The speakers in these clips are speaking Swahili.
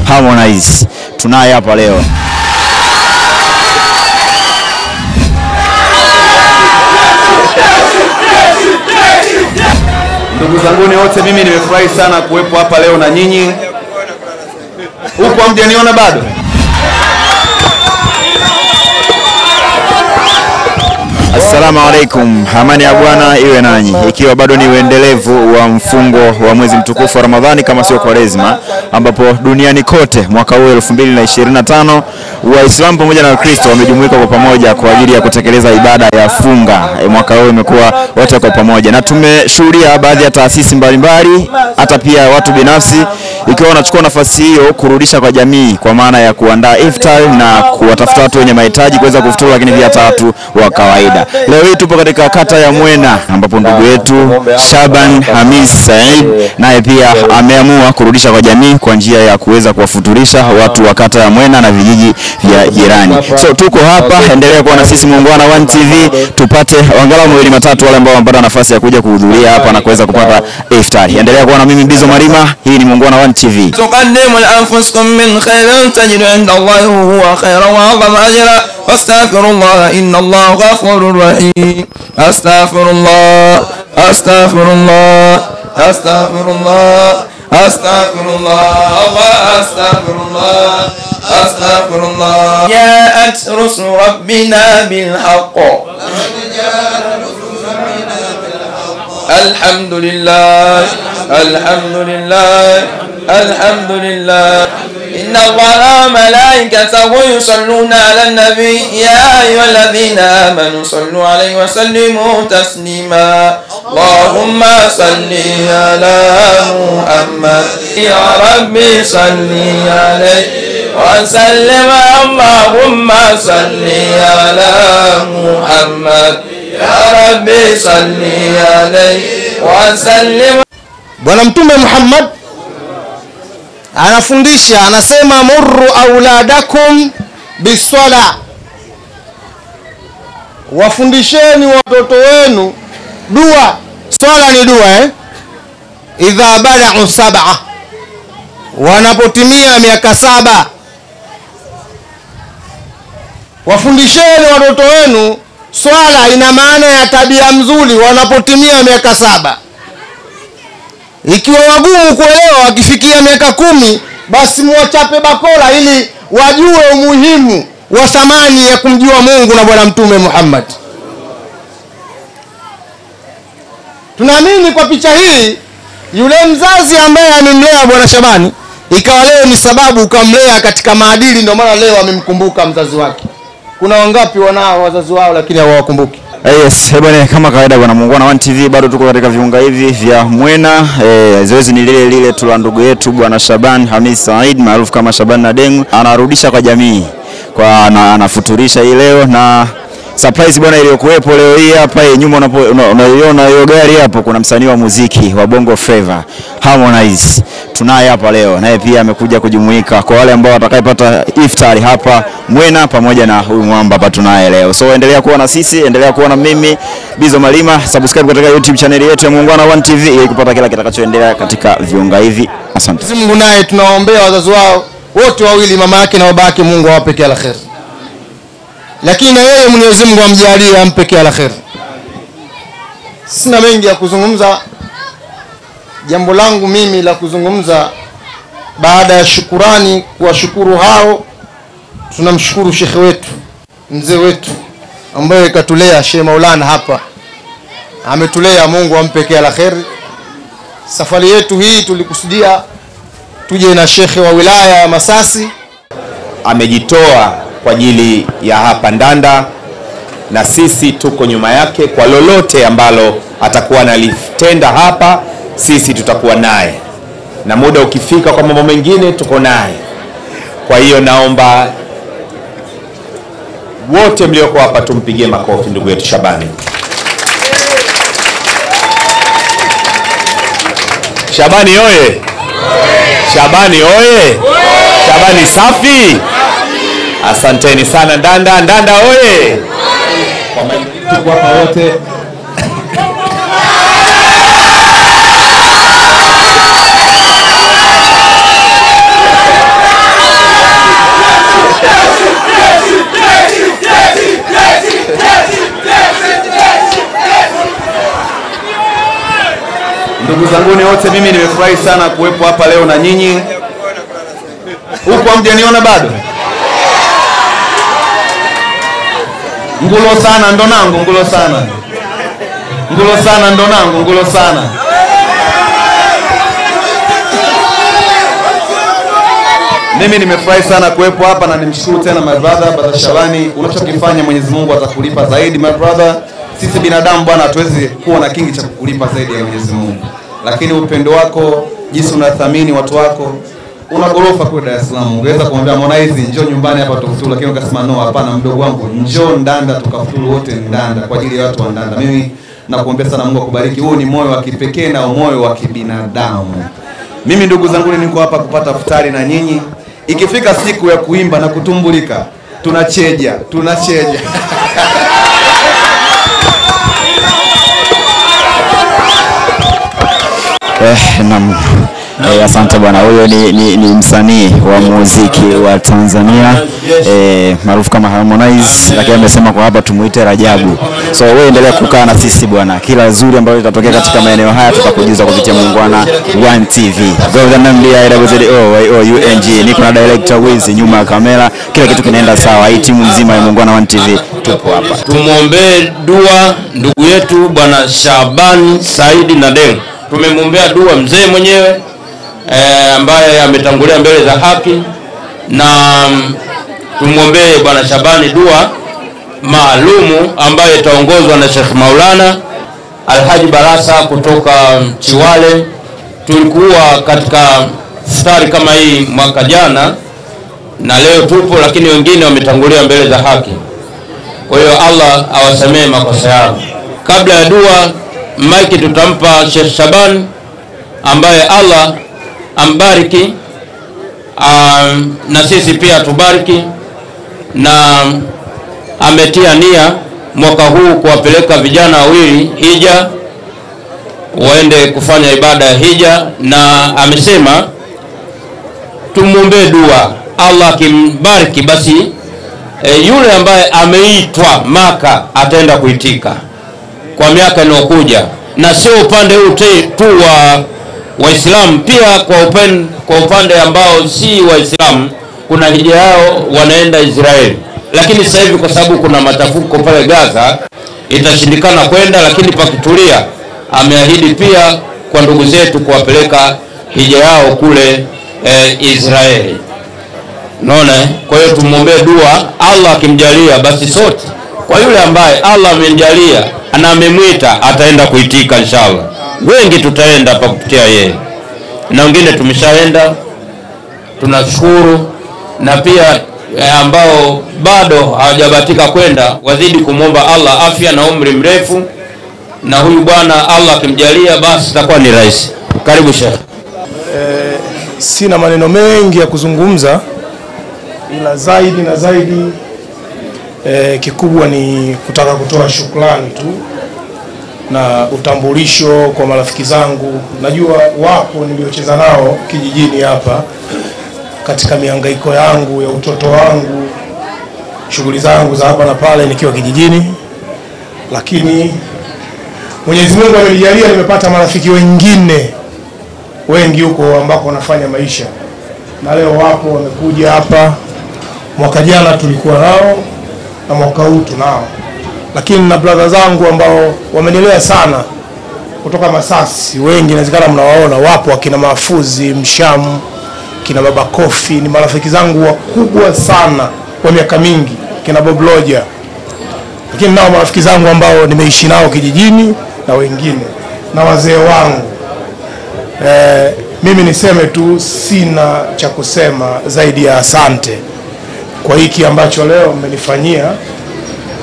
Harmonize tunaye hapa leo. Ndugu zangu wote, mimi nimefurahi sana kuwepo hapa leo na nyinyi. Huko hamjaniona bado? Assalamu alaikum, amani ya Bwana iwe nanyi. Ikiwa bado ni uendelevu wa mfungo wa mwezi mtukufu wa Ramadhani kama sio Kwaresma, ambapo duniani kote mwaka huu 2025 Waislamu pamoja na Wakristo wamejumuika kwa pamoja kwa ajili ya kutekeleza ibada ya funga. Mwaka huu imekuwa wote kwa pamoja, na tumeshuhudia baadhi ya taasisi mbalimbali hata pia watu binafsi ikiwa wanachukua nafasi hiyo kurudisha kwa jamii, kwa maana ya kuandaa iftar na kuwatafuta watu wenye mahitaji kuweza kufuturu, lakini pia tatu wa kawaida. Leo hii tupo katika kata ya Mwena ambapo ndugu yetu Shaban Hamis Said naye pia ameamua kurudisha kwa jamii kwa njia ya kuweza kuwafuturisha watu wa kata ya Mwena na vijiji vya jirani. So tuko hapa, endelea kuwa na sisi Muungwana One TV tupate angalau mawili matatu wale ambao wamepata nafasi ya kuja kuhudhuria hapa na kuweza kupata iftari. Endelea kuwa na mimi Bizo Malima, hii ni Muungwana One TV. تقدموا لأنفسكم من خير تجدوا عند الله هو خيرا وأعظم أجرا واستغفروا الله إن الله غفور رحيم. أستغفر الله أستغفر الله أستغفر الله أستغفر الله أستغفر الله أستغفر الله. جاءت رسل ربنا بالحق الحمد لله الحمد لله الحمد لله. إن الله وملائكته يصلون على النبي يا أيها الذين آمنوا صلوا عليه وسلموا تسليما. اللهم صل على محمد يا ربي صل عليه وسلم. اللهم صل على محمد يا ربي صل عليه وسلم. Bwana Mtume Muhammad anafundisha, anasema murru auladakum biswala, wafundisheni watoto wenu dua. Swala ni dua idha balaghu sab'a, wanapotimia miaka 7. Wafundisheni watoto wenu swala, ina maana ya tabia mzuri wanapotimia miaka 7. Ikiwa wagumu kuelewa wakifikia miaka 10, basi muwachape bakola ili wajue umuhimu wa thamani ya kumjua Mungu na Bwana Mtume Muhammad. Tunaamini kwa picha hii yule mzazi ambaye amemlea Bwana Shabani, ikawa leo ni sababu ukamlea katika maadili, ndio maana leo amemkumbuka mzazi wake. Kuna wangapi wanao wazazi wao lakini hawakumbuki? Yes, bwana, kama kawaida bwana Muungwana One TV bado tuko katika viunga hivi vya Mwena. Zoezi ni lile tu la ndugu yetu bwana Shaban Hamis Said maarufu kama Shaban Nadeng, anarudisha kwa jamii kwa anafuturisha hii leo, na surprise bwana iliyokuwepo leo hii hapa nyuma unaiona hiyo gari hapo, kuna msanii wa muziki wa Bongo Flava Harmonize tunaye hapa leo, naye pia amekuja kujumuika kwa wale ambao watakayepata iftari hapa Mwena pamoja na huyu mwamba hapa tunaye leo. So endelea kuwa na sisi, endelea kuwa na mimi Bizo Malima, subscribe katika YouTube channel yetu ya Muungwana One TV ili kupata kila kitakachoendelea katika viunga hivi. Asante. Mungu naye tunawaombea wazazi wao wote wawili, mama yake na baba yake, Mungu awape kila kheri. Lakini na yeye Mwenyezi Mungu amjalie ampe kila kheri. Sina mengi ya kuzungumza. Jambo langu mimi la kuzungumza baada ya shukurani, kuwashukuru hao, tunamshukuru shekhe wetu, mzee wetu ambaye katulea, Sheikh Maulana hapa ametulea, Mungu ampe kila kheri. Safari yetu hii tulikusudia tuje na shekhe wa wilaya ya Masasi, Amejitoa kwa ajili ya hapa Ndanda, na sisi tuko nyuma yake kwa lolote ambalo atakuwa analitenda hapa, sisi tutakuwa naye, na muda ukifika kwa mambo mengine tuko naye. Kwa hiyo naomba wote mlioko hapa tumpigie makofi ndugu yetu Shabani. Shabani oye! Shabani oye! Shabani safi! Asanteni sana Ndanda. Ndanda oye! Tuko hapa wote. zanguni wote, mimi nimefurahi sana kuwepo hapa leo na nyinyi. Huko hamjaniona bado? Ngulo sana ndo nangu, ngulo sana. Ngulo sana ndo nangu, ngulo sana. Mimi nimefurahi sana kuwepo hapa na nimshukuru tena my brother Shabani. Unachokifanya Mwenyezi Mungu atakulipa zaidi my brother. Sisi binadamu bwana hatuwezi kuwa na kingi cha kukulipa zaidi ya Mwenyezi Mungu. Lakini upendo wako, jinsi unathamini watu wako, una gorofa kwa Dar es Salaam. Ungeweza kumwambia Harmonize njoo nyumbani hapa tukafuturu, lakini ukasema no, hapana mdogo wangu, njoo Ndanda tukafuturu wote Ndanda kwa ajili ya watu wa Ndanda. Mimi nakuombea sana Mungu akubariki. Huu ni moyo wa kipekee na moyo wa kibinadamu. Mimi ndugu zangu niko hapa kupata futari na nyinyi. Ikifika siku ya kuimba na kutumbulika, tunacheja. Naam. Asante bwana. Huyo ni msanii wa muziki wa Tanzania maarufu kama Harmonize, lakini amesema kwa hapa tumuite Rajabu. So wewe endelea kukaa na sisi bwana. Kila zuri ambalo litatokea katika maeneo haya tutakujuza kupitia Muungwana One TV. Niko na director Wiz nyuma ya kamera. Kila kitu kinaenda sawa. Hii timu nzima ya Muungwana One TV tupo hapa. Tumuombe dua ndugu yetu bwana Shaban Saidi Nadel. Tumemwombea dua mzee mwenyewe ambaye ametangulia mbele za haki, na tumuombee bwana Shabani dua maalumu ambaye itaongozwa na Sheikh Maulana Alhaji Barasa kutoka Chiwale. Tulikuwa katika futari kama hii mwaka jana na leo tupo, lakini wengine wametangulia mbele za haki. Kwa hiyo Allah awasamee makosa yao. Kabla ya dua, maiki tutampa Sheikh Shaban ambaye Allah ambariki na sisi pia tubariki, na ametia nia mwaka huu kuwapeleka vijana wawili hija waende kufanya ibada ya hija, na amesema tumuombe dua Allah akimbariki basi yule ambaye ameitwa Maka ataenda kuitika kwa miaka inayokuja, na sio upande huu tu wa Waislamu, pia kwa upande ambao si Waislamu kuna hija yao wanaenda Israeli. Lakini sasa hivi kwa sababu kuna machafuko pale Gaza itashindikana kwenda, lakini pakitulia ameahidi pia kwa ndugu zetu kuwapeleka hija yao kule Israeli. Unaona? Kwa hiyo tumuombee dua Allah akimjalia basi sote, kwa yule ambaye Allah amemjalia na amemwita ataenda kuitika inshallah. Wengi tutaenda hapa kupitia yeye, na wengine tumeshaenda, tunashukuru. Na pia ambao bado hawajabatika kwenda wazidi kumwomba Allah afya na umri mrefu, na huyu bwana Allah akimjalia basi itakuwa ni rahisi. Karibu Sheikh. Sina maneno mengi ya kuzungumza, ila zaidi na zaidi kikubwa ni kutaka kutoa shukrani tu na utambulisho kwa marafiki zangu. Najua wapo niliocheza nao kijijini hapa katika mihangaiko yangu ya utoto wangu, shughuli zangu za hapa na pale nikiwa kijijini, lakini Mwenyezi Mungu amenijalia nimepata marafiki wengine wengi huko ambako wanafanya maisha, na leo wapo wamekuja hapa. Mwaka jana tulikuwa nao na mwaka huu tunao, lakini na brother zangu ambao wamenilea sana kutoka Masasi, wengi inawezekana mnawaona, wapo akina Mafuzi Mshamu, kina Baba Kofi, ni marafiki zangu wakubwa sana kwa miaka mingi, kina Bob Loja. Lakini nao marafiki zangu ambao nimeishi nao kijijini na wengine na wazee wangu. Mimi niseme tu, sina cha kusema zaidi ya asante kwa hiki ambacho leo mmenifanyia,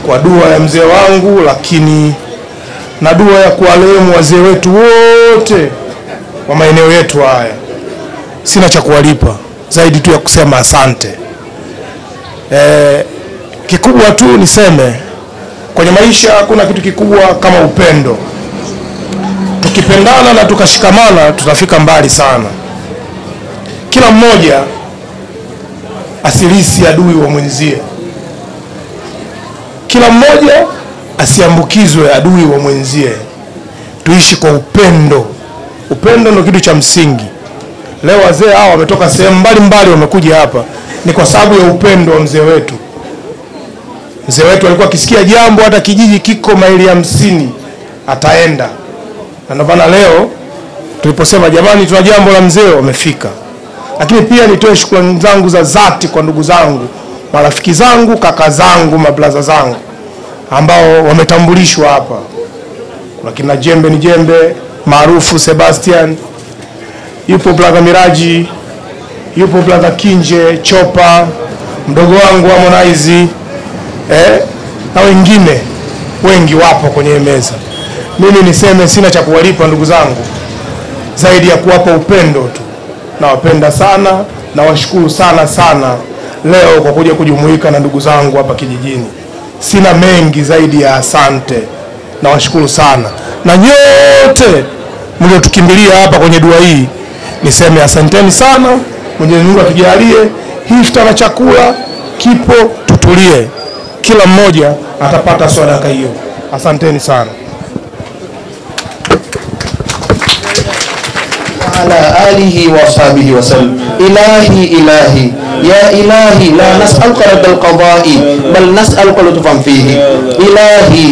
kwa dua ya mzee wangu, lakini na dua ya kuwalehemu wazee wetu wote wa maeneo yetu haya. Sina cha kuwalipa zaidi tu ya kusema asante. Kikubwa tu niseme, kwenye maisha hakuna kitu kikubwa kama upendo. Tukipendana na tukashikamana tutafika mbali sana. Kila mmoja asilisi adui wa mwenzie, kila mmoja asiambukizwe adui wa mwenzie. Tuishi kwa upendo Upendo ndio kitu cha msingi. Leo wazee hao wametoka sehemu mbalimbali wamekuja hapa ni kwa sababu ya upendo wa mzee wetu. Mzee wetu alikuwa akisikia jambo hata kijiji kiko maili 50 ataenda. Na ndio maana leo tuliposema jamani tuna jambo la mzee wamefika. Lakini pia nitoe shukrani zangu za dhati kwa ndugu zangu, marafiki zangu, kaka zangu, mablaza zangu ambao wametambulishwa hapa. Kuna kina Jembe ni Jembe, maarufu Sebastian, yupo brother Miraji, yupo brother Kinje, Chopa, mdogo wangu Harmonize, na wengine wengi wapo kwenye meza. Mimi niseme sina cha kuwalipa ndugu zangu zaidi ya kuwapa upendo tu. Nawapenda sana na washukuru sana leo kwa kuja kujumuika na ndugu zangu hapa kijijini. Sina mengi zaidi ya asante. Na washukuru sana. Na nyote mliotukimbilia hapa kwenye dua hii, niseme asanteni sana. Mwenyezi Mungu atujalie hifta na chakula kipo, tutulie. Kila mmoja atapata sadaka hiyo. Asanteni sana. على آله وصحبه وسلم. إلهي يا إلهي لا نسألك رد القضاء بل نسألك لطفا فيه. إلهي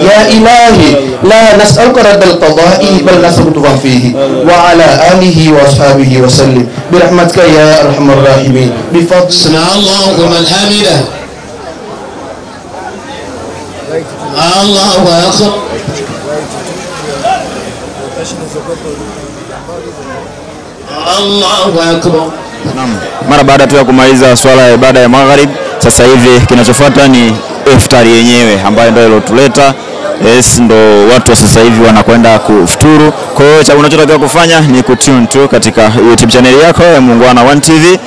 يا إلهي لا نسألك رد القضاء بل نسألك لطفا فيه. وعلى آله وصحبه وسلم برحمتك يا أرحم الراحمين. بفضل سمع الله لمن حمده. الله أكبر. Allahu Akbar. Mara baada tu ya kumaliza swala ya ibada ya magharib, sasa hivi kinachofuata ni iftari yenyewe ambayo ndio ilotuleta. Ndo watu sasa hivi wanakwenda kufuturu. Kwa hiyo cha unachotakiwa kufanya ni kutune tu katika YouTube channel yako ya Muungwana One TV,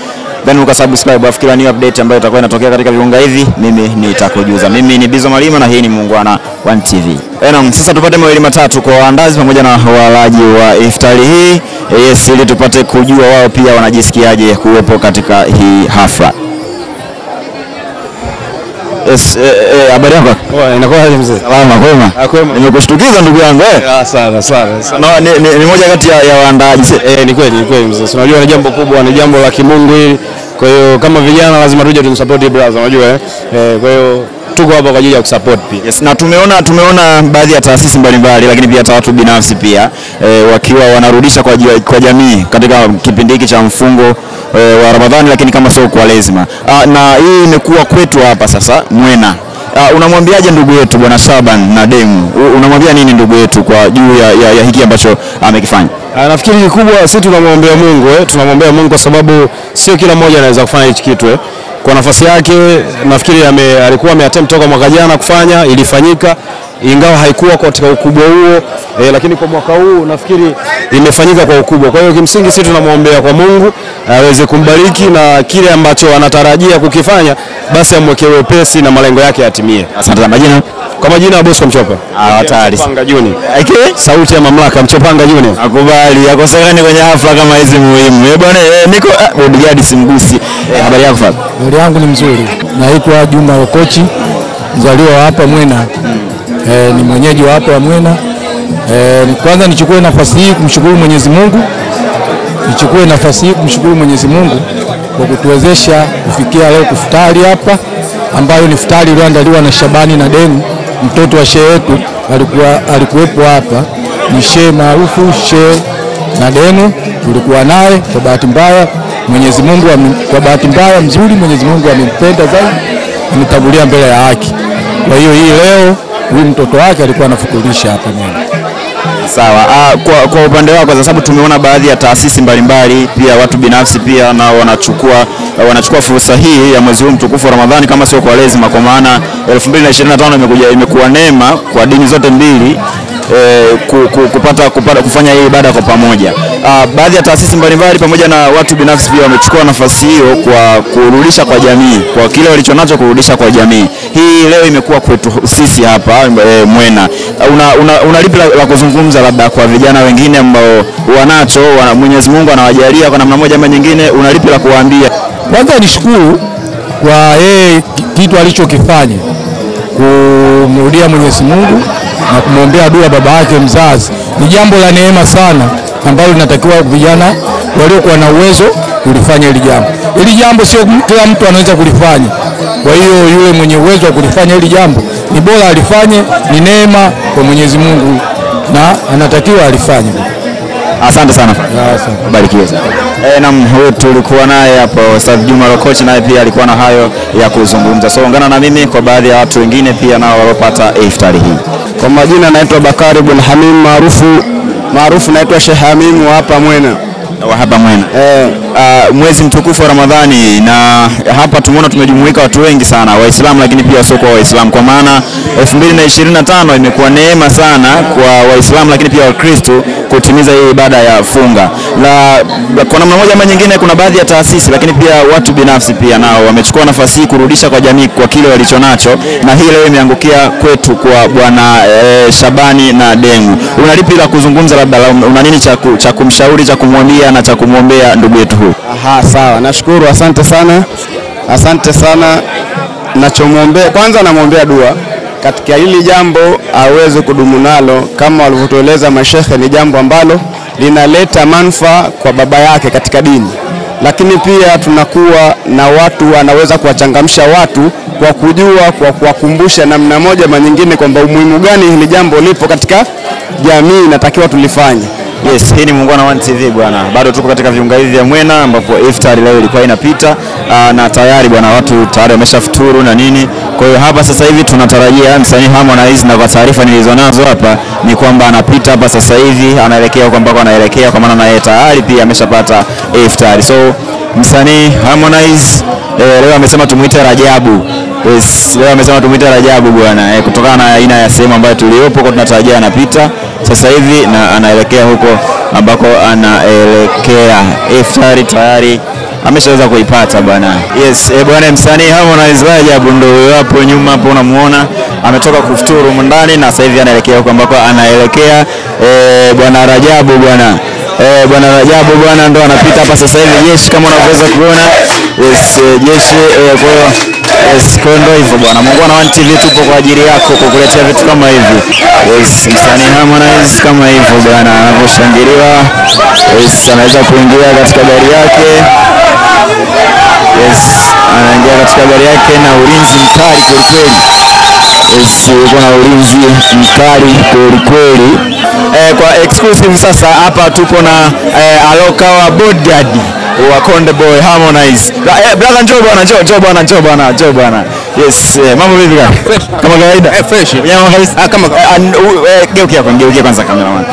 then ukasubscribe afu kila new update ambayo itakuwa inatokea katika viunga hivi mimi nitakujuza. Mimi ni Bizo Malima na hii ni Muungwana One TV. Sasa tupate mawili matatu kwa waandazi pamoja na walaji wa iftari hii. Ili tupate kujua wao pia wanajisikiaje kuwepo katika hii hafla. Habari yako? Inakuwa hali mzee. Salama kwema? Kwema. Nimekushtukiza ndugu yangu sana. Ni moja kati ya waandaaji. Ni kweli mzee. Unajua ni jambo kubwa, ni jambo la kimungu hili. Kwa hiyo kama vijana lazima tuje tumsupport brother, unajua kwa hiyo tuko hapa kwa ajili ya kusupport pia. Yes, na tumeona baadhi ya taasisi mbalimbali lakini pia hata watu binafsi pia wakiwa wanarudisha kwa jamii katika kipindi hiki cha mfungo wa Ramadhani, lakini kama sio kwa lazima. Na hii imekuwa kwetu hapa sasa Mwena. Unamwambiaje ndugu yetu bwana Shaban na Demu? Unamwambia nini ndugu yetu kwa juu ya hiki ambacho amekifanya? Nafikiri kikubwa sisi tunamwombea Mungu, tunamwombea Mungu kwa sababu sio kila mmoja anaweza kufanya hichi kitu kwa nafasi yake. Nafikiri alikuwa ameattempt toka mwaka jana kufanya, ilifanyika ingawa haikuwa katika ukubwa huo lakini kwa mwaka huu nafikiri imefanyika kwa ukubwa. Kwa hiyo kimsingi sisi tunamwombea kwa Mungu aweze kumbariki na kile ambacho anatarajia kukifanya basi amwekee wepesi na malengo yake yatimie. Asante sana. Majina? Kwa majina Bosco Mchopa. Hatari. Mchopanga Juni. Sauti ya mamlaka Mchopanga Juni. Akubali, akosekane kwenye hafla kama hizi muhimu. Bwana niko bodyguard simgusi. Habari yako Fadha? Habari yangu ni mzuri. Naitwa Juma Okochi, mzaliwa hapa Mwena. Ni mwenyeji wa hapa Mwena. Kwanza nichukue nafasi hii kumshukuru Mwenyezi Mungu. Kwa kutuwezesha kufikia leo kufutari hapa, ambayo ni futari iliyoandaliwa na Shabani na Demu, mtoto wa shehe wetu alikuwepo hapa. Ni shehe maarufu, shehe na Demu tulikuwa naye. Kwa bahati mbaya Mwenyezi Mungu kwa bahati mbaya mzuri Mwenyezi Mungu amempenda zaidi, ametangulia mbele ya haki. Kwa hiyo hii leo huyu mtoto wake alikuwa anafuturisha hapa Mwena. Sawa. Kwa upande wako, kwa sababu tumeona baadhi ya taasisi mbalimbali pia watu binafsi pia na wanachukua fursa hii ya mwezi huu mtukufu wa Ramadhani kama sio kwa lazima, kwa maana 2025 imekuwa neema kwa dini zote mbili kufanya hii ibada kwa pamoja. Baadhi ya taasisi mbalimbali pamoja na watu binafsi pia wamechukua nafasi hiyo kwa kurudisha kwa jamii, kwa kile walichonacho kurudisha kwa jamii. Hii leo imekuwa kwetu sisi hapa Mwena. Una lipi la kuzungumza labda kwa vijana wengine ambao wanacho, Mwenyezi Mungu anawajalia kwa namna moja ama nyingine, una lipi la kuwaambia? Kwanza nishukuru kwa yeye kitu alichokifanya, kumrudia Mwenyezi Mungu na kumwombea dua baba yake mzazi. Ni jambo la neema sana ambalo linatakiwa vijana waliokuwa na uwezo kulifanya hili jambo. Hili jambo sio kila mtu anaweza kulifanya. Kwa hiyo yule mwenye uwezo wa kulifanya hili jambo ni bora alifanye, ni neema kwa Mwenyezi Mungu na anatakiwa alifanye. Asante sana. Barikiwe sana. Naam, huyo tulikuwa naye hapo Ustadh Juma Lokochi, naye pia alikuwa na hayo ya kuzungumza. So ungana na mimi kwa baadhi ya watu wengine pia nao waliopata iftari hii. Kwa majina naitwa Bakari bin Hamim, maarufu naitwa Sheikh Hamim wa hapa Mwena. Mwezi mtukufu wa Ramadhani, na hapa tumeona tumejumuika watu wengi sana, Waislamu lakini pia sio kwa Waislamu, kwa maana 2025 imekuwa neema sana kwa Waislamu lakini pia Wakristo kutimiza hii ibada ya funga. Na kwa namna moja ama nyingine kuna baadhi ya taasisi lakini pia watu binafsi pia nao wamechukua nafasi hii kurudisha kwa jamii kwa kile walichonacho, na hii leo imeangukia kwetu kwa bwana Shabani na Dengu. Unalipi la kuzungumza, labda una nini cha kumshauri, cha kumwambia na cha kumwombea ndugu yetu huyu? Sawa, nashukuru, asante sana. Nachomwombea, kwanza namwombea dua katika hili jambo aweze kudumu nalo, kama walivyotueleza mashehe, ni jambo ambalo linaleta manufaa kwa baba yake katika dini, lakini pia tunakuwa na watu wanaweza kuwachangamsha watu kwa kujua, kwa kuwakumbusha namna moja ama nyingine kwamba umuhimu gani hili jambo lipo katika jamii, natakiwa tulifanye. Yes, hii ni Muungwana One TV bwana. Bado tuko katika viunga hivi vya Mwena ambapo iftari leo ilikuwa inapita na tayari bwana watu tayari wameshafuturu na nini. Kwa hiyo hapa sasa hivi tunatarajia msanii Harmonize, na kwa taarifa nilizonazo hapa ni kwamba anapita hapa sasa hivi, anaelekea huko ambako anaelekea, kwa maana na yeye tayari pia ameshapata iftari. So msanii Harmonize leo amesema tumuite Rajabu. Yes, leo amesema tumuite Rajabu bwana, kutokana na aina ya sehemu ambayo tuliopo, kwa tunatarajia anapita sasa hivi na anaelekea huko ambako anaelekea. Iftari tayari ameshaweza kuipata bwana. Yes, bwana msanii Harmonize Rajabu ndio hapo nyuma hapo unamuona, ametoka kufuturu ndani na sasa hivi anaelekea huko ambako anaelekea bwana Rajabu bwana. Bwana Rajabu bwana ndo anapita hapa sasa hivi, jeshi kama unavyoweza kuona. Yes, jeshi kwa hiyo kwa ndo hivyo bwana. Muungwana One TV tupo kwa ajili yako kukuletea vitu kama hivi. Yes, msanii Harmonize kama hivyo bwana anaposhangiliwa. Yes, anaweza kuingia katika gari yake. Yes, anaingia katika gari yake na ulinzi mkali kweli. Yes, kuna ulinzi mkali kweli. Kwa exclusive sasa hapa tupo na Alokawa bodyguard wa Konde Boy Harmonize. Brother njoo bwana. Yes, mambo vipi kaka? Kama kawaida? Fresh. Nyama kabisa. Kama geukia kwanza cameraman.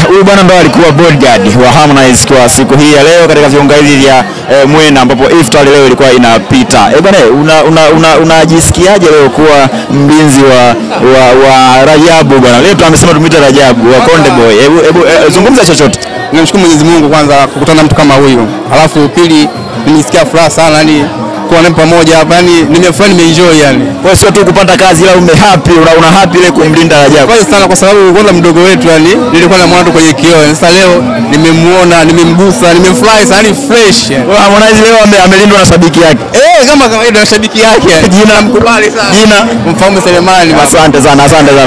Huyu bwana ndo alikuwa bodyguard wa Harmonize kwa siku hii ya leo katika viunga hivi vya Mwena ambapo iftari leo ilikuwa inapita. Bwana unajisikiaje leo kuwa mlinzi wa Rajabu bwana? Leo tumesema tumuite Rajabu wa Konde Boy. Hebu zungumza chochote. Nimshukuru Mwenyezi Mungu kwanza kukutana na mtu kama huyo. Alafu pili nimesikia furaha sana, yani kuwa naye pamoja hapa, yani nimefurahi, nimeenjoy yani. Kwa sio tu kupata kazi, ila umehappy, una happy ile kumlinda Rajabu. Kwa sana kwa sababu kwanza mdogo wetu yani nilikuwa namwona tu kwenye kioo. Sasa leo nimemuona, nimemgusa, nimefurahi sana, ni fresh. Kwa Harmonize leo amelindwa na shabiki yake. Kama kawaida na shabiki yake. Jina mkubali sana. Jina Mfaume Selemani. Asante sana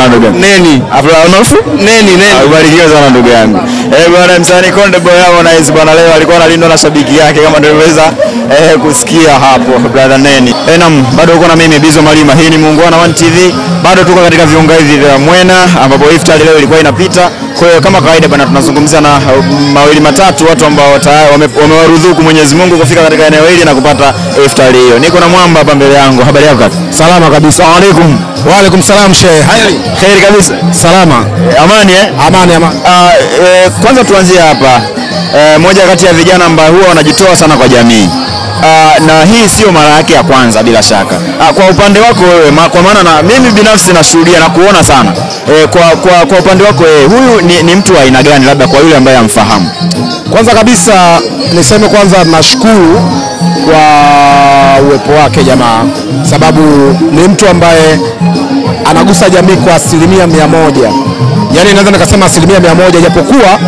ndugu. Neni. Afla unofu? Neni. Ubarikiwe sana ndugu yangu. Bwana msanii Konde Boy Harmonize bwana leo alikuwa analindwa na shabiki yake kama niliweza kusikia hapo brother Neni. Naam, bado uko na mimi Bizo Malima. Hii ni Muungwana One TV. Bado tuko katika viunga hivi vya Mwena ambapo iftari leo ilikuwa inapita. Kwa hiyo kama kawaida bwana tunazungumzia na mawili matatu watu ambao tayari wamewaruzuku Mwenyezi Mungu kufika katika eneo hili na kupata iftari hiyo. Niko na mwamba hapa mbele yangu. Habari yako kaka? Salama kabisa. Asalamu alaykum. Wa alaykum salam Sheikh. Khairi kabisa. Salama. Amani Amani. Kwanza tuanzie hapa. Moja kati ya vijana ambao huwa wanajitoa sana kwa jamii. Na hii sio mara yake ya kwanza bila shaka. Kwa upande wako wewe, kwa maana na mimi binafsi nashuhudia na kuona sana. Kwa upande wako wewe, huyu ni mtu wa aina gani, labda kwa yule ambaye amfahamu? Kwanza kabisa niseme kwanza nashukuru kwa uwepo wake jamaa, sababu ni mtu ambaye anagusa jamii kwa 100%. Yaani naweza nikasema 100%, japokuwa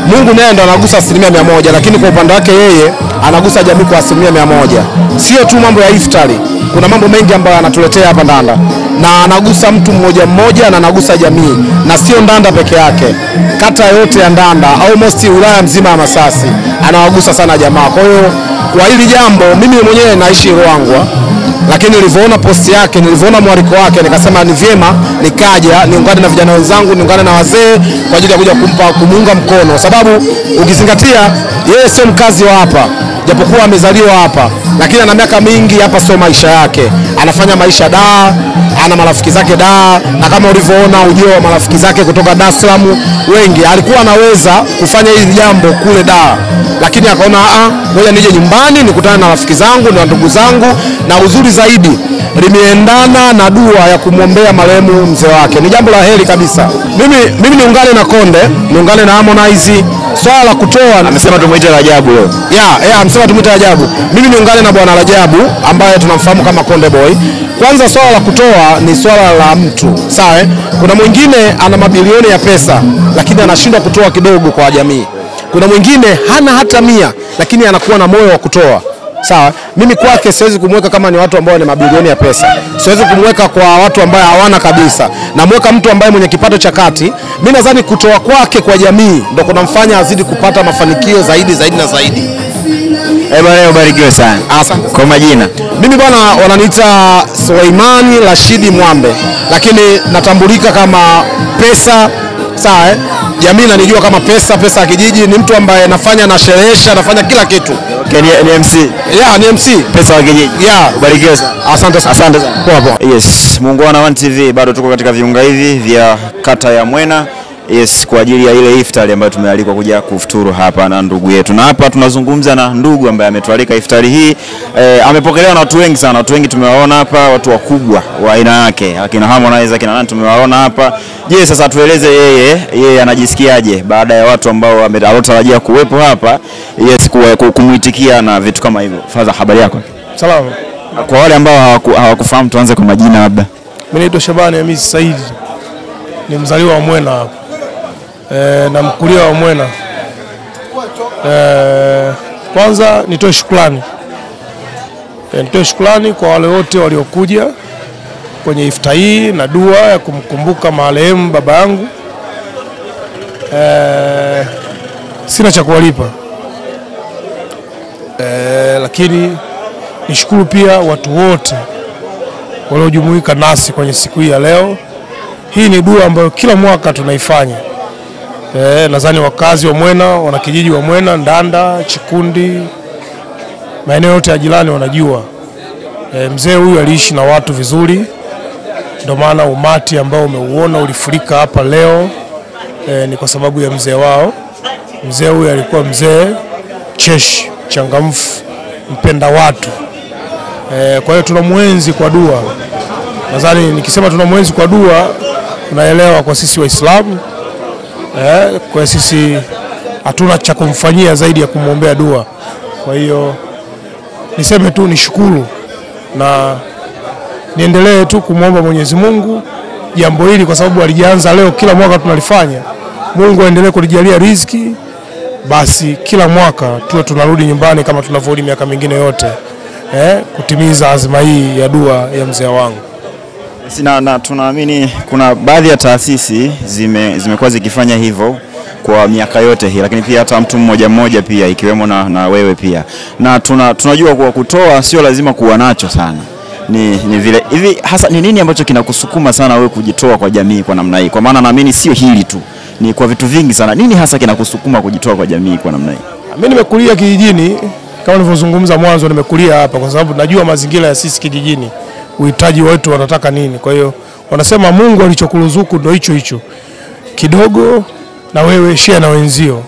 Mungu naye ndo anagusa 100%, lakini kwa upande wake yeye anagusa jamii kwa 100%. Sio tu mambo ya iftari, kuna mambo mengi ambayo anatuletea hapa Ndanda, na anagusa mtu mmoja mmoja na anagusa jamii, na sio Ndanda peke yake, kata yote ya Ndanda, almost wilaya mzima ya Masasi anawagusa sana jamaa. Kwa hiyo kwa hili jambo mimi mwenyewe naishi Ruangwa, lakini nilivyoona posti yake, nilivyoona mwaliko wake, nikasema ni vyema nikaja niungane na vijana wenzangu, niungane na wazee kwa ajili ya kuja kumuunga mkono, sababu ukizingatia yeye sio mkazi wa hapa, japokuwa amezaliwa hapa, lakini ana miaka mingi hapa, sio maisha yake, anafanya maisha Dar, ana marafiki zake Dar, na kama ulivyoona ujio wa marafiki zake kutoka Dar es Salaam wengi, alikuwa anaweza kufanya hili jambo kule Dar, lakini akaona ngoja nije nyumbani nikutane na rafiki zangu na ndugu zangu, na uzuri zaidi limeendana na dua ya kumwombea marehemu mzee wake. Ni jambo la heri kabisa. Mimi niungane na Konde, niungane na Harmonize. Swala la kutoa, amesema tumuite Rajabu leo. Amesema tumuite Rajabu. Mimi niungane na bwana Rajabu ambaye tunamfahamu kama Konde Boy. Kwanza swala la kutoa ni swala la mtu, sawa? Kuna mwingine ana mabilioni ya pesa lakini anashindwa kutoa kidogo kwa jamii. Kuna mwingine hana hata 100 lakini anakuwa na moyo wa kutoa. Sawa, mimi kwake siwezi kumweka kama ni watu ambao ni mabilioni ya pesa. Siwezi kumweka kwa watu ambao hawana kabisa. Namweka mtu ambaye mwenye kipato cha kati. Mimi nadhani kutoa kwake kwa jamii ndio kunamfanya azidi kupata mafanikio zaidi na zaidi. Bwana ubarikiwe sana. Asante. Kwa majina, mimi bwana wananiita Suleimani Rashidi Mwambe, lakini natambulika kama Pesa. Sawa, jamii inanijua kama Pesa ya kijiji. Ni mtu ambaye nafanya na sherehesha, nafanya kila kitu. Okay, ni MC. Ni MC Pesa wa kijiji. Ubarikiwe sana. Asante sana. Poa. Yes, Muungwana One TV bado tuko katika viunga hivi vya kata ya Mwena. Yes, kwa ajili ya ile iftari ambayo tumealikwa kuja kufuturu hapa na ndugu yetu. Na hapa tunazungumza na ndugu ambaye ametualika iftari hii. Amepokelewa na watu wengi sana. Watu wengi tumewaona hapa, watu wakubwa wa aina yake. Akina Harmonize, akina nani tumewaona hapa. Je, sasa tueleze yeye anajisikiaje baada ya watu ambao alotarajia kuwepo hapa, yes, kumuitikia na vitu kama hivyo. Faza, habari yako? Salama. Kwa wale ambao hawakufahamu, tuanze kwa majina labda. Mimi naitwa Shabani Hamisi Saidi. Ni mzaliwa wa Mwena hapa. Na mkulia wa Mwena. Kwanza nitoe shukrani. Nitoe shukrani kwa wale wote waliokuja kwenye iftar hii na dua ya kumkumbuka marehemu baba yangu. Sina cha kuwalipa. Lakini nishukuru pia watu wote waliojumuika nasi kwenye siku hii ya leo. Hii ni dua ambayo kila mwaka tunaifanya. Nadhani wakazi wa Mwena, wanakijiji wa Mwena, Ndanda, Chikundi, maeneo yote ya jirani wanajua. Mzee huyu aliishi na watu vizuri. Ndio maana umati ambao umeuona ulifurika hapa leo ni kwa sababu ya mzee wao. Mzee huyu alikuwa mzee cheshi, changamfu, mpenda watu. Kwa hiyo tunamwenzi kwa dua. Nadhani nikisema tunamwenzi kwa dua, unaelewa kwa sisi Waislamu. Kwa sisi hatuna cha kumfanyia zaidi ya kumwombea dua. Kwa hiyo niseme tu nishukuru na niendelee tu kumwomba Mwenyezi Mungu jambo hili, kwa sababu alianza leo, kila mwaka tunalifanya. Mungu aendelee kulijalia riziki, basi kila mwaka tuwe tunarudi nyumbani kama tunavyorudi miaka mingine yote, kutimiza azma hii ya dua ya mzee wangu. Na tunaamini kuna baadhi ya taasisi zimekuwa zikifanya hivyo kwa miaka yote hii, lakini pia hata mtu mmoja pia ikiwemo na wewe pia. Na tunajua kwa kutoa sio lazima kuwa nacho sana. Ni vile hivi hasa ni nini ambacho kinakusukuma sana wewe kujitoa kwa jamii kwa namna hii? Kwa maana naamini sio hili tu, ni kwa vitu vingi sana. Nini hasa kinakusukuma kujitoa kwa jamii kwa namna hii? Mimi nimekulia kijijini, kama nilivyozungumza mwanzo, nimekulia hapa kwa sababu najua mazingira ya sisi kijijini, uhitaji wetu wanataka nini. Kwa hiyo wanasema Mungu alichokuruzuku ndio hicho kidogo, na wewe share na wenzio.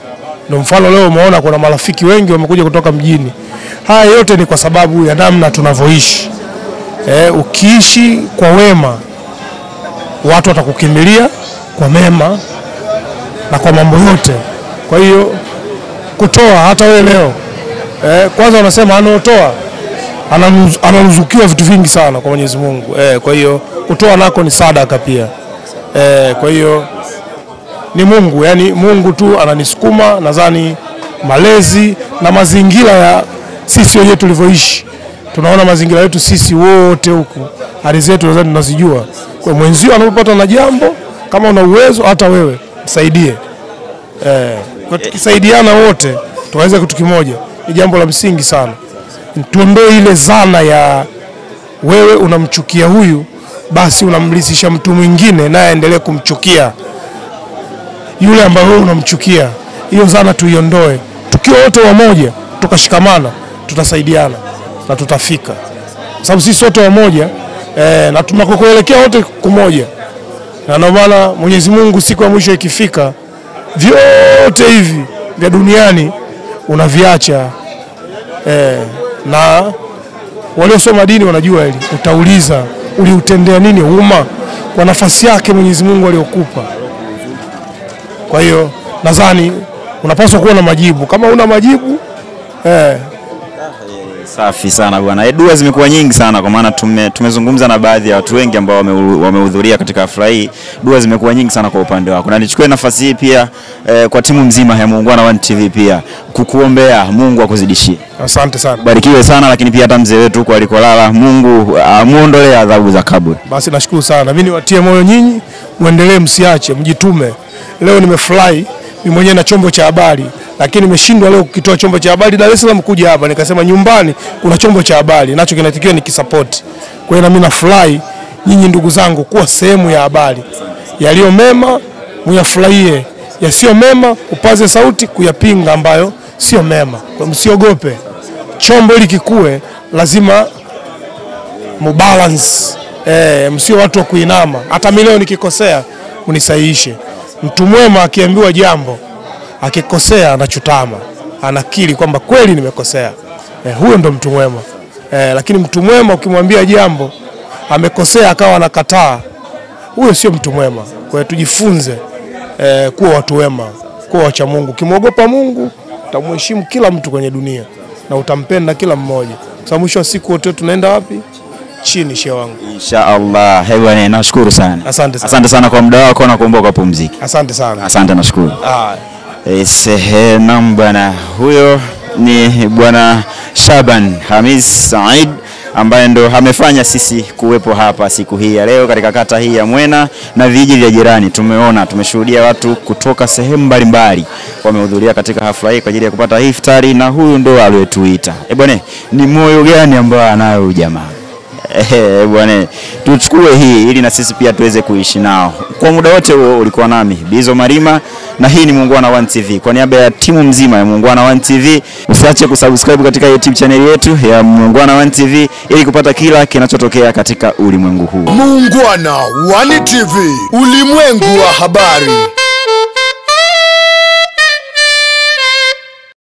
Ndio mfano leo umeona kuna marafiki wengi wamekuja kutoka mjini. Haya yote ni kwa sababu ya namna tunavyoishi. Ukiishi kwa wema, watu watakukimbilia kwa mema na kwa mambo yote. Kwa hiyo kutoa, hata wewe leo kwanza wanasema anaotoa anaruzukiwa vitu vingi sana kwa Mwenyezi Mungu. Kwa hiyo kutoa nako ni sadaka pia. Kwa hiyo ni Mungu, yani Mungu tu ananisukuma. Nadhani malezi na mazingira sisi wenyewe tulivyoishi, tunaona mazingira yetu sisi wote huku, hali zetu nadhani tunazijua. Kwa mwenzio anapopata na jambo, kama una uwezo hata wewe msaidie. Kwa tukisaidiana wote tunaweza kitu kimoja, ni jambo la msingi sana. Tuondoe ile zana ya wewe unamchukia huyu basi unamlisisha mtu mwingine naye aendelee kumchukia yule ambaye wewe unamchukia. Hiyo zana tuiondoe. Tukiwa wote wamoja, tukashikamana, tutasaidiana na tutafika. Sababu sisi wote wamoja na tunakokuelekea wote kumoja. Na ndio maana Mwenyezi Mungu siku ya mwisho ikifika, vyote hivi vya duniani unaviacha. Na waliosoma dini wanajua hili. Utauliza uliutendea nini umma kwa nafasi yake Mwenyezi Mungu aliyokupa. Kwa hiyo nadhani unapaswa kuwa na majibu. Kama una majibu Safi sana bwana. Dua zimekuwa nyingi sana kwa maana tumezungumza na baadhi ya watu wengi ambao wamehudhuria katika hafla hii. Dua zimekuwa nyingi sana kwa upande wako. Na nichukue nafasi hii pia kwa timu mzima ya Muungwana One TV pia kukuombea Mungu akuzidishie. Asante sana. Barikiwe sana, lakini pia hata mzee wetu huko alikolala Mungu amuondolee adhabu za kaburi. Basi nashukuru sana. Mimi niwatie moyo nyinyi, muendelee, msiache, mjitume. Leo nimefurahi mimi mwenyewe na chombo cha habari, lakini nimeshindwa leo kukitoa chombo cha habari Dar es Salaam kuja hapa. Nikasema nyumbani kuna chombo cha habari nacho kinatakiwa nikisupport. Kwa hiyo na mimi nafurahi nyinyi ndugu zangu kuwa sehemu ya habari. Yaliyo mema muyafurahie, yasiyo mema upaze sauti kuyapinga ambayo sio mema. Kwa msiogope. Chombo ili kikue lazima mubalance. Msio watu wa kuinama. Hata mimi leo nikikosea unisahihishe. Mtu mwema akiambiwa jambo akikosea anachutama, anakiri kwamba kweli nimekosea. Huyo ndo mtu mwema. Lakini mtu mwema ukimwambia jambo amekosea akawa anakataa, huyo sio mtu mwema. Kwa hiyo tujifunze kuwa watu wema, kuwa wacha Mungu. Ukimwogopa Mungu utamheshimu kila mtu kwenye dunia na utampenda kila mmoja. Kwa mwisho wa siku wote tunaenda wapi? Chini, shehe wangu. Inshallah. Bwana nashukuru sana. Asante sana. Asante sana kwa muda wako na kuomba ukapumzike. Asante sana. Asante, nashukuru. Bwana huyo ni bwana Shaban Hamis Said ambaye ndo amefanya sisi kuwepo hapa siku hii ya leo katika kata hii ya Mwena na vijiji vya jirani. Tumeshuhudia watu kutoka sehemu mbalimbali wamehudhuria katika hafla hii kwa ajili ya kupata iftari, na huyu ndo aliyetuita. Bwana, ni moyo gani ambao anayo jamaa? Bwana, tuchukue hii ili na sisi pia tuweze kuishi nao. Kwa muda wote huo ulikuwa nami Bizo Marima, na hii ni Muungwana One TV. Kwa niaba ya timu mzima ya Muungwana One TV, usiache kusubscribe katika YouTube channel yetu ya Muungwana One TV ili kupata kila kinachotokea katika ulimwengu huu. Muungwana One TV, ulimwengu wa habari.